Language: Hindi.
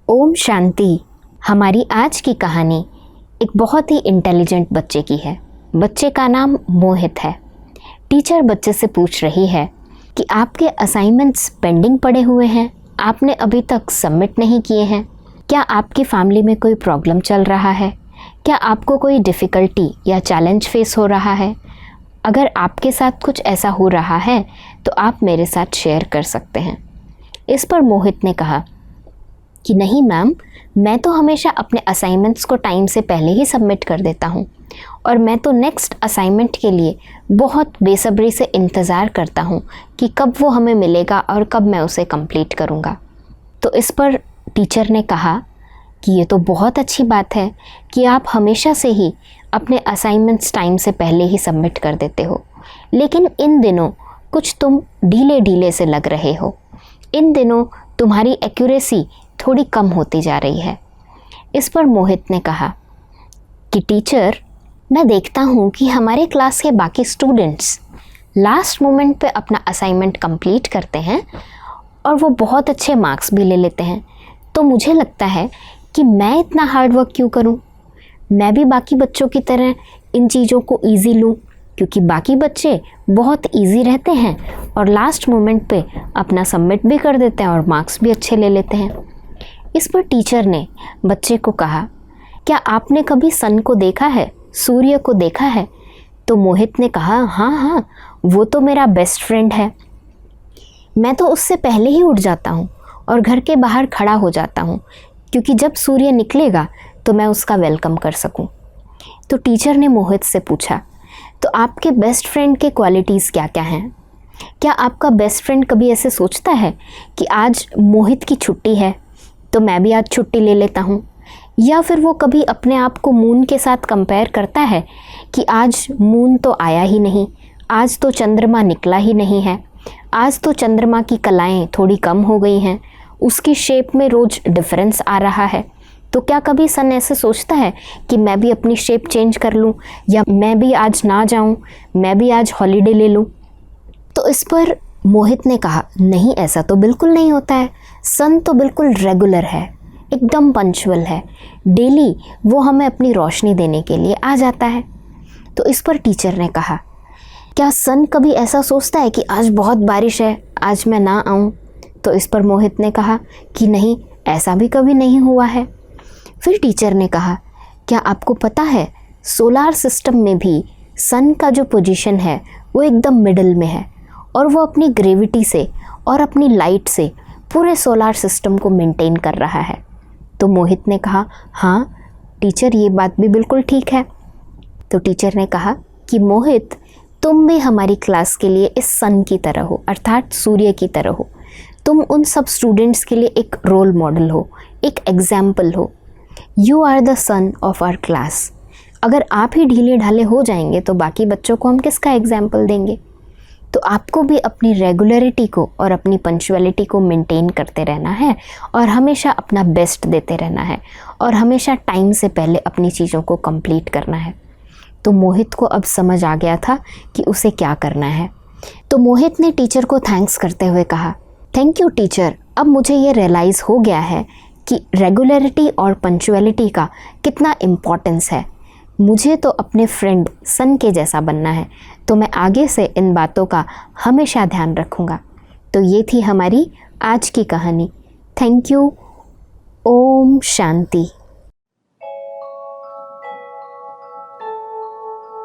ओम शांति। हमारी आज की कहानी एक बहुत ही इंटेलिजेंट बच्चे की है। बच्चे का नाम मोहित है। टीचर बच्चे से पूछ रही है कि आपके असाइनमेंट्स पेंडिंग पड़े हुए हैं, आपने अभी तक सबमिट नहीं किए हैं। क्या आपकी फैमिली में कोई प्रॉब्लम चल रहा है? क्या आपको कोई डिफ़िकल्टी या चैलेंज फेस हो रहा है? अगर आपके साथ कुछ ऐसा हो रहा है तो आप मेरे साथ शेयर कर सकते हैं। इस पर मोहित ने कहा कि नहीं मैम, मैं तो हमेशा अपने असाइनमेंट्स को टाइम से पहले ही सबमिट कर देता हूँ और मैं तो नेक्स्ट असाइनमेंट के लिए बहुत बेसब्री से इंतज़ार करता हूँ कि कब वो हमें मिलेगा और कब मैं उसे कंप्लीट करूँगा। तो इस पर टीचर ने कहा कि ये तो बहुत अच्छी बात है कि आप हमेशा से ही अपने असाइनमेंट्स टाइम से पहले ही सबमिट कर देते हो, लेकिन इन दिनों कुछ तुम ढीले ढीले से लग रहे हो। इन दिनों तुम्हारी एक्यूरेसी थोड़ी कम होती जा रही है। इस पर मोहित ने कहा कि टीचर, मैं देखता हूँ कि हमारे क्लास के बाकी स्टूडेंट्स लास्ट मोमेंट पे अपना असाइनमेंट कंप्लीट करते हैं और वो बहुत अच्छे मार्क्स भी ले लेते हैं। तो मुझे लगता है कि मैं इतना हार्ड वर्क क्यों करूँ? मैं भी बाकी बच्चों की तरह इन चीज़ों को ईजी लूँ, क्योंकि बाकी बच्चे बहुत ईजी रहते हैं और लास्ट मोमेंट पे अपना सबमिट भी कर देते हैं और मार्क्स भी अच्छे ले लेते हैं। इस पर टीचर ने बच्चे को कहा, क्या आपने कभी सन को देखा है, सूर्य को देखा है? तो मोहित ने कहा, हाँ, वो तो मेरा बेस्ट फ्रेंड है। मैं तो उससे पहले ही उठ जाता हूँ और घर के बाहर खड़ा हो जाता हूँ, क्योंकि जब सूर्य निकलेगा तो मैं उसका वेलकम कर सकूँ। तो टीचर ने मोहित से पूछा, तो आपके बेस्ट फ्रेंड के क्वालिटीज़ क्या क्या हैं? क्या आपका बेस्ट फ्रेंड कभी ऐसे सोचता है कि आज मोहित की छुट्टी है तो मैं भी आज छुट्टी ले लेता हूँ? या फिर वो कभी अपने आप को मून के साथ कंपेयर करता है कि आज मून तो आया ही नहीं, आज तो चंद्रमा निकला ही नहीं है, आज तो चंद्रमा की कलाएँ थोड़ी कम हो गई हैं, उसकी शेप में रोज़ डिफरेंस आ रहा है? तो क्या कभी सन ऐसे सोचता है कि मैं भी अपनी शेप चेंज कर लूँ, या मैं भी आज ना जाऊँ, मैं भी आज हॉलीडे ले लूँ? तो इस पर मोहित ने कहा, नहीं, ऐसा तो बिल्कुल नहीं होता है। सन तो बिल्कुल रेगुलर है, एकदम पंक्चुअल है। डेली वो हमें अपनी रोशनी देने के लिए आ जाता है। तो इस पर टीचर ने कहा, क्या सन कभी ऐसा सोचता है कि आज बहुत बारिश है, आज मैं ना आऊँ? तो इस पर मोहित ने कहा कि नहीं, ऐसा भी कभी नहीं हुआ है। फिर टीचर ने कहा, क्या आपको पता है सोलार सिस्टम में भी सन का जो पोजीशन है वो एकदम मिडल में है और वो अपनी ग्रेविटी से और अपनी लाइट से पूरे सोलार सिस्टम को मेंटेन कर रहा है? तो मोहित ने कहा, हाँ टीचर, ये बात भी बिल्कुल ठीक है। तो टीचर ने कहा कि मोहित, तुम भी हमारी क्लास के लिए इस सन की तरह हो, अर्थात सूर्य की तरह हो। तुम उन सब स्टूडेंट्स के लिए एक रोल मॉडल हो, एक एग्जाम्पल हो। You are the son of our class. अगर आप ही ढीले ढाले हो जाएंगे तो बाकी बच्चों को हम किसका एग्जाम्पल देंगे? तो आपको भी अपनी रेगुलरिटी को और अपनी पंक्चुअलिटी को मेंटेन करते रहना है और हमेशा अपना बेस्ट देते रहना है और हमेशा टाइम से पहले अपनी चीज़ों को कंप्लीट करना है। तो मोहित को अब समझ आ गया था कि उसे क्या करना है। तो मोहित ने टीचर को थैंक्स करते हुए कहा, थैंक यू टीचर, अब मुझे ये रियलाइज़ हो गया है कि रेगुलरिटी और पंक्चुअलिटी का कितना इम्पोर्टेंस है। मुझे तो अपने फ्रेंड सन के जैसा बनना है, तो मैं आगे से इन बातों का हमेशा ध्यान रखूँगा। तो ये थी हमारी आज की कहानी। Thank you. ओम शांति।